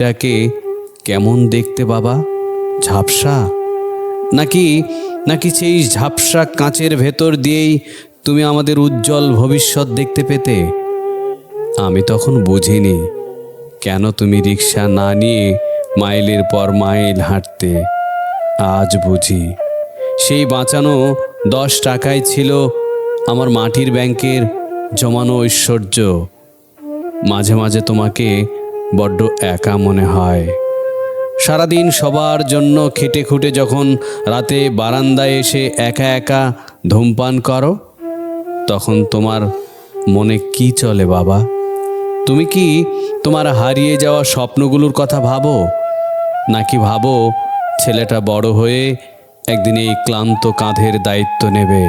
এটাকে কেমন দেখতে বাবা? ঝাপসা? নাকি নাকি সেই ঝাপসা কাঁচের ভেতর দিয়েই তুমি আমাদের উজ্জ্বল ভবিষ্যৎ দেখতে পেতে? আমি তখন বুঝিনি কেন তুমি রিক্সা না নিয়ে মাইলের পর মাইল হাঁটতে। আজ বুঝি সেই বাঁচানো 10 টাকায় ছিল আমার মাটির ব্যাংকের জমানো ঐশ্বর্য। মাঝে মাঝে তোমাকে বড্ড একা মনে হয়। সারাদিন সবার জন্য খেটে খুঁটে যখন রাতে বারান্দায় এসে একা একা ধূমপান করো, তখন তোমার মনে কি চলে বাবা? তুমি কি তোমার হারিয়ে যাওয়া স্বপ্নগুলোর কথা ভাবো, নাকি ভাবো ছেলেটা বড় হয়ে একদিন এই ক্লান্ত কাঁধের দায়িত্ব নেবে?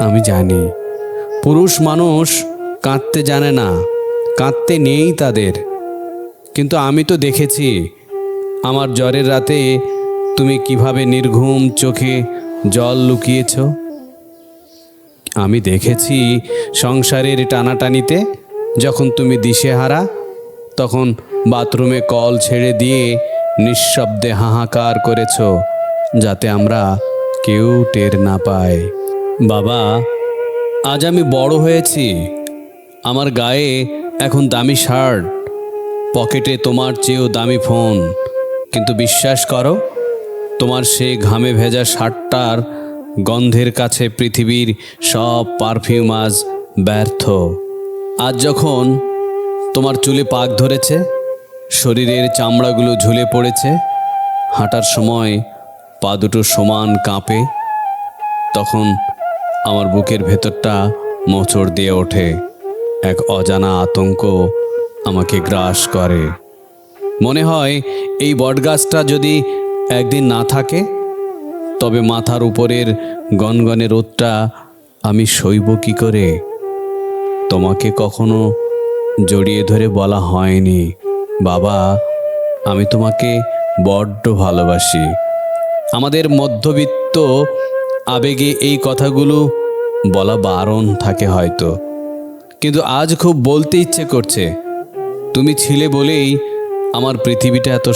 আমি জানি পুরুষ মানুষ কাঁদতে জানে না, কাঁদতে নেই তাদের। কিন্তু আমি তো দেখেছি আমার জ্বরের রাতে তুমি কিভাবে নির্ঘুম চোখে জল লুকিয়েছ। আমি দেখেছি সংসারের টানাটানিতে যখন তুমি দিশেহারা, তখন বাথরুমে কল ছেড়ে দিয়ে নিঃশব্দে হাহাকার করেছ যাতে আমরা কেউ টের না পাই। বাবা, আজ আমি বড় হয়েছি। আমার গায়ে এখন দামি শার্ট, পকেটে তোমার চেয়েও দামি ফোন। কিন্তু বিশ্বাস করো, তোমার সে ঘামে ভেজা শার্টটার গন্ধের কাছে পৃথিবীর সব পারফিউম আজ ব্যর্থ। আজ যখন তোমার চুলে পাক ধরেছে, শরীরের চামড়াগুলো ঝুলে পড়েছে, হাঁটার সময় পা দুটো সমান কাঁপে, তখন আমার বুকের ভেতরটা মোচড় দিয়ে ওঠে। এক অজানা আতঙ্ক আমাকে গ্রাস করে। মনে হয় এই বটগাছটা যদি একদিন না থাকে, তবে মাথার উপরের গনগনে রোদটা আমি সইব কি করে? তোমাকে কখনো জড়িয়ে ধরে বলা হয়নি, বাবা আমি তোমাকে বড্ড ভালোবাসি। আমাদের মধ্যবিত্ত আবেগে এই কথাগুলো বলা বারণ থাকে হয়তো, কিন্তু আজ খুব বলতে ইচ্ছে করছে। তুমি ছিলে বলেই আমার পৃথিবীটা এত